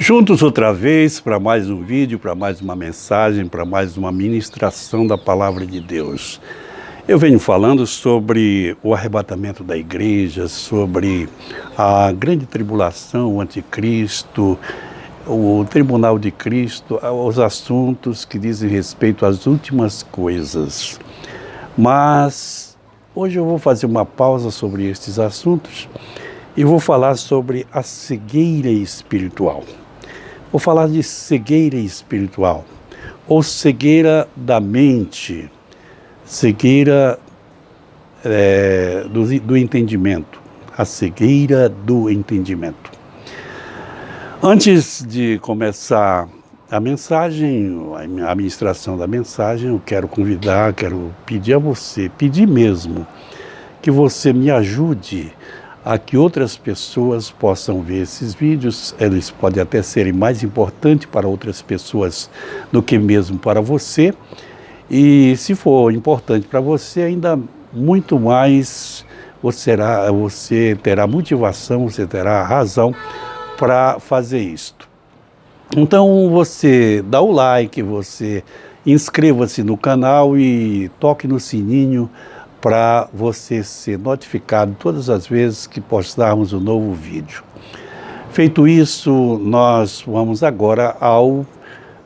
Juntos outra vez para mais um vídeo, para mais uma mensagem, para mais uma ministração da Palavra de Deus. Eu venho falando sobre o arrebatamento da igreja, sobre a grande tribulação, o anticristo, o tribunal de Cristo, os assuntos que dizem respeito às últimas coisas. Mas hoje eu vou fazer uma pausa sobre estes assuntos e vou falar sobre a cegueira espiritual. Vou falar de cegueira espiritual, ou cegueira da mente, cegueira do entendimento, a cegueira do entendimento. Antes de começar a mensagem, a ministração da mensagem, eu quero pedir a você, pedir mesmo, que você me ajude a que outras pessoas possam ver esses vídeos. Eles podem até serem mais importantes para outras pessoas do que mesmo para você. E se for importante para você, ainda muito mais você terá motivação, você terá razão para fazer isto. Então você dá o like, você inscreva-se no canal e toque no sininho para você ser notificado todas as vezes que postarmos um novo vídeo. Feito isso, nós vamos agora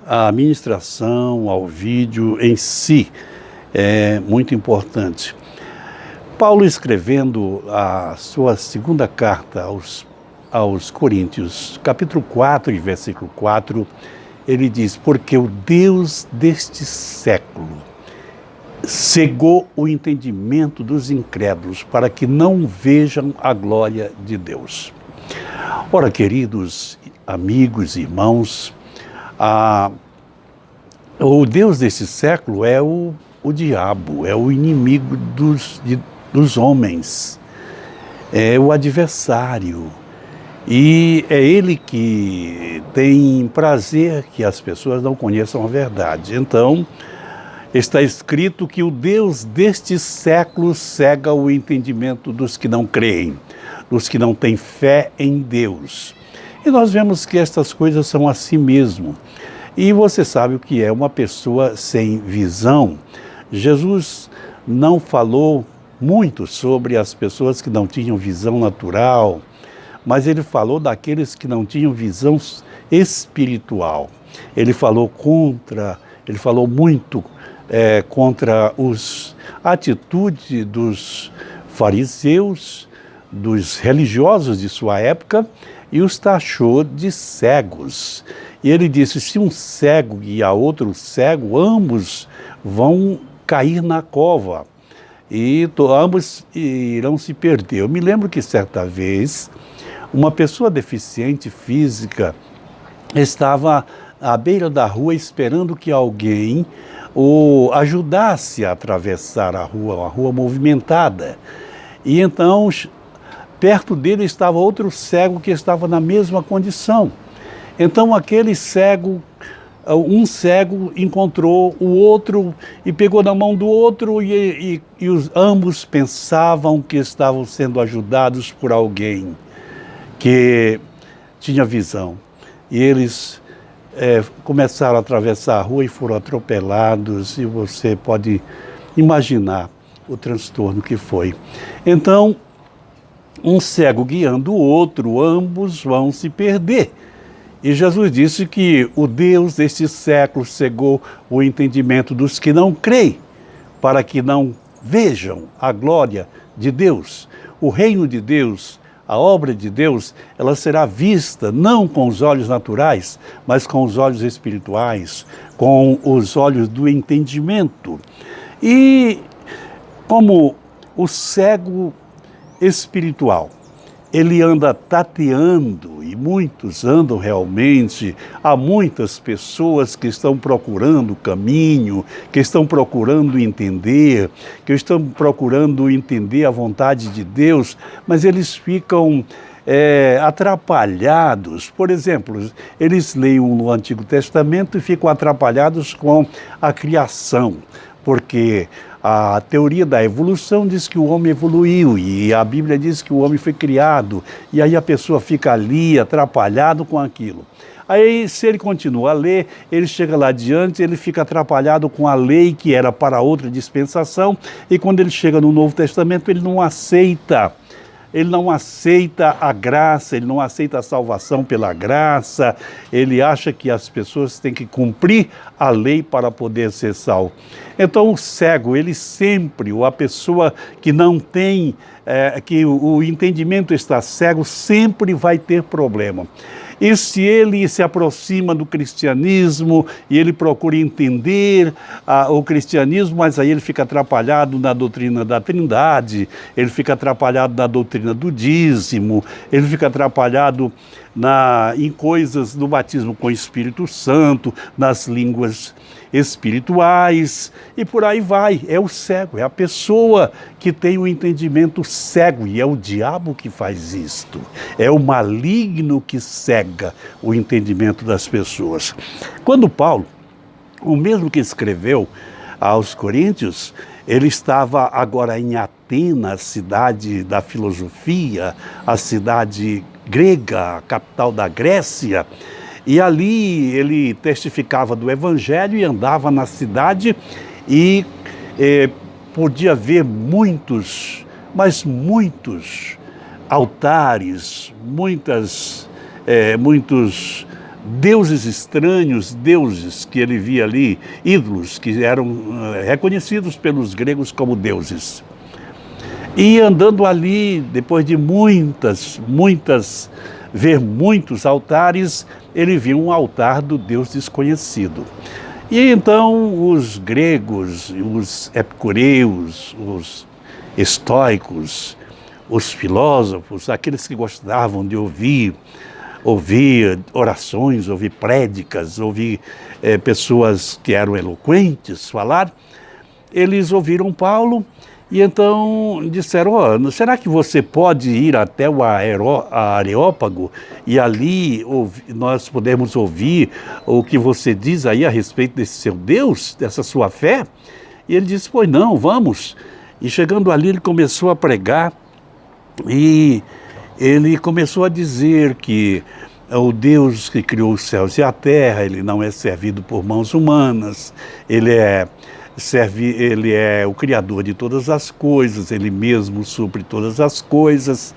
à ministração, ao vídeo em si. É muito importante. Paulo, escrevendo a sua segunda carta aos Coríntios, capítulo 4 e versículo 4, ele diz: porque o Deus deste século cegou o entendimento dos incrédulos para que não vejam a glória de Deus. Ora, queridos amigos, irmãos, o Deus desse século é o diabo, é o inimigo dos homens, é o adversário. E é ele que tem prazer que as pessoas não conheçam a verdade. Então, está escrito que o Deus deste século cega o entendimento dos que não creem, dos que não têm fé em Deus. E nós vemos que estas coisas são assim mesmo. E você sabe o que é uma pessoa sem visão. Jesus não falou muito sobre as pessoas que não tinham visão natural, mas ele falou daqueles que não tinham visão espiritual. Ele falou muito contra a atitude dos fariseus, dos religiosos de sua época, e os taxou de cegos. E ele disse: se um cego guia outro cego, ambos vão cair na cova e ambos irão se perder. Eu me lembro que certa vez uma pessoa deficiente física estava à beira da rua esperando que alguém o ajudasse a atravessar a rua, uma rua movimentada. E então, perto dele estava outro cego que estava na mesma condição. Então aquele cego, um cego encontrou o outro e pegou na mão do outro e ambos pensavam que estavam sendo ajudados por alguém que tinha visão. E eles começaram a atravessar a rua e foram atropelados, e você pode imaginar o transtorno que foi. Então, um cego guiando o outro, ambos vão se perder. E Jesus disse que o Deus deste século cegou o entendimento dos que não creem, para que não vejam a glória de Deus. O reino de Deus, a obra de Deus, ela será vista não com os olhos naturais, mas com os olhos espirituais, com os olhos do entendimento. E como o cego espiritual, ele anda tateando, e muitos andam realmente, há muitas pessoas que estão procurando o caminho, que estão procurando entender, que estão procurando entender a vontade de Deus, mas eles ficam atrapalhados. Por exemplo, eles leem o Antigo Testamento e ficam atrapalhados com a criação, porque A teoria da evolução diz que o homem evoluiu e a Bíblia diz que o homem foi criado, e aí a pessoa fica ali atrapalhado com aquilo. Aí, se ele continua a ler, ele chega lá adiante, ele fica atrapalhado com a lei que era para outra dispensação, e quando ele chega no Novo Testamento, ele não aceita a graça, ele não aceita a salvação pela graça, ele acha que as pessoas têm que cumprir a lei para poder ser salvo. Então o cego, ele sempre, ou a pessoa que não tem, que o entendimento está cego, sempre vai ter problema. E se ele se aproxima do cristianismo e ele procura entender o cristianismo, mas aí ele fica atrapalhado na doutrina da Trindade, ele fica atrapalhado na doutrina do dízimo, ele fica atrapalhado em coisas do batismo com o Espírito Santo, nas línguas espirituais, e por aí vai. É o cego, é a pessoa que tem o entendimento cego, e é o diabo que faz isto. É o maligno que cega o entendimento das pessoas. Quando Paulo, o mesmo que escreveu aos Coríntios, ele estava agora em Atenas, cidade da filosofia, a cidade grega, a capital da Grécia, e ali ele testificava do Evangelho e andava na cidade e podia ver muitos, mas muitos altares, muitos deuses estranhos, deuses que ele via ali, ídolos que eram reconhecidos pelos gregos como deuses. E andando ali, depois de ver muitos altares, ele viu um altar do Deus desconhecido. E então os gregos, os epicureus, os estoicos, os filósofos, aqueles que gostavam de ouvir orações, ouvir prédicas, ouvir pessoas que eram eloquentes falar, eles ouviram Paulo e então disseram, será que você pode ir até o Areópago e ali nós podemos ouvir o que você diz aí a respeito desse seu Deus, dessa sua fé? E ele disse, pois não, vamos. E chegando ali ele começou a pregar e ele começou a dizer que o Deus que criou os céus e a terra, ele não é servido por mãos humanas, ele é o Criador de todas as coisas, ele mesmo supre todas as coisas.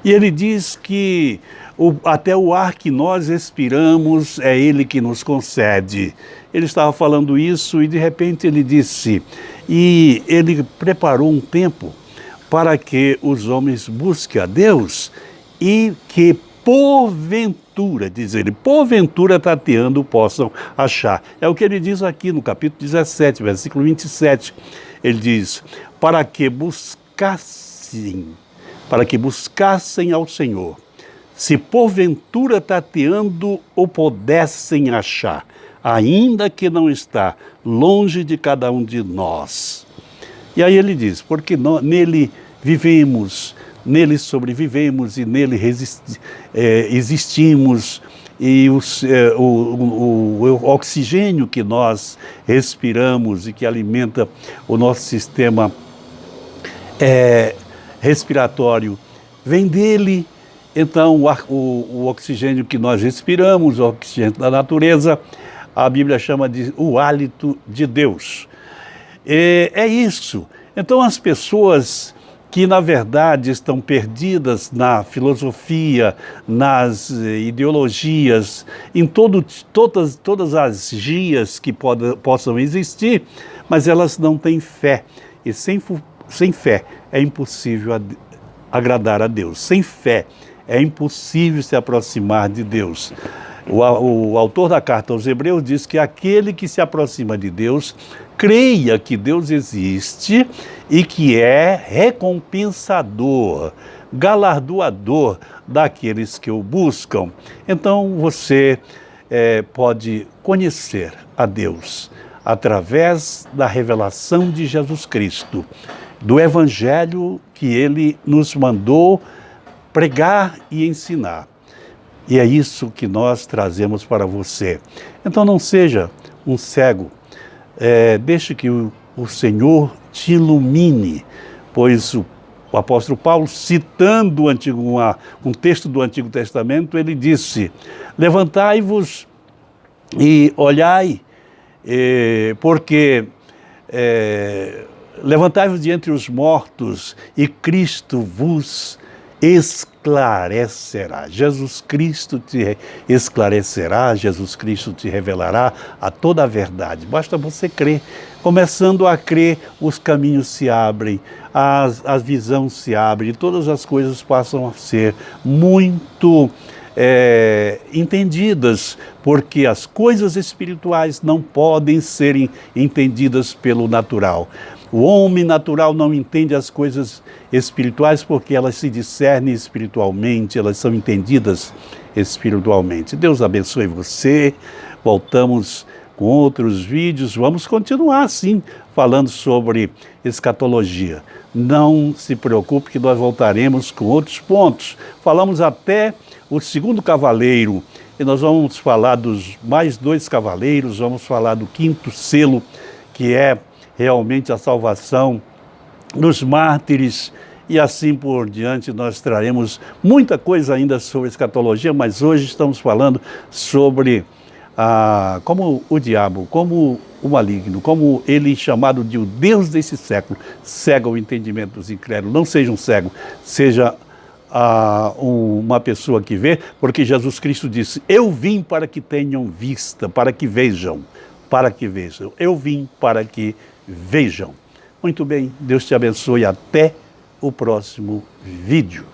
E ele diz que até o ar que nós respiramos é ele que nos concede. Ele estava falando isso e de repente ele disse, e ele preparou um tempo para que os homens busquem a Deus e que porventura, diz ele, porventura tateando possam achar. É o que ele diz aqui no capítulo 17, versículo 27. Ele diz, para que buscassem ao Senhor, se porventura tateando o pudessem achar, ainda que não está longe de cada um de nós. E aí ele diz, porque nele vivemos, nele sobrevivemos e nele existimos, e o oxigênio que nós respiramos e que alimenta o nosso sistema respiratório vem dele. Então o oxigênio que nós respiramos, o oxigênio da natureza, a Bíblia chama de o hálito de Deus. É isso. Então as pessoas que na verdade estão perdidas na filosofia, nas ideologias, em todas as gias que possam existir, mas elas não têm fé. E sem fé é impossível agradar a Deus. Sem fé é impossível se aproximar de Deus. O autor da carta aos Hebreus diz que aquele que se aproxima de Deus creia que Deus existe e que é recompensador, galardoador daqueles que o buscam. Então você pode conhecer a Deus através da revelação de Jesus Cristo, do Evangelho que Ele nos mandou pregar e ensinar. E é isso que nós trazemos para você. Então não seja um cego, deixe que o Senhor te ilumine, pois o apóstolo Paulo, citando um texto do Antigo Testamento, ele disse: levantai-vos e olhai, porque levantai-vos de entre os mortos e Cristo vos esclarecerá. Jesus Cristo te esclarecerá, Jesus Cristo te revelará a toda a verdade. Basta você crer. Começando a crer, os caminhos se abrem, a visão se abre, e todas as coisas passam a ser muito entendidas, porque as coisas espirituais não podem ser entendidas pelo natural. O homem natural não entende as coisas espirituais porque elas se discernem espiritualmente, elas são entendidas espiritualmente. Deus abençoe você. Voltamos com outros vídeos. Vamos continuar, sim, falando sobre escatologia. Não se preocupe que nós voltaremos com outros pontos. Falamos até o segundo cavaleiro, e nós vamos falar dos mais 2 cavaleiros, vamos falar do 5º selo, que é realmente a salvação dos mártires, e assim por diante. Nós traremos muita coisa ainda sobre escatologia, mas hoje estamos falando sobre como o diabo, como o maligno, como ele chamado de o Deus desse século, cega o entendimento dos incrédulos. Não seja um cego, seja uma pessoa que vê, porque Jesus Cristo disse: eu vim para que tenham vista, para que vejam, eu vim para que vejam. Muito bem, Deus te abençoe, até o próximo vídeo.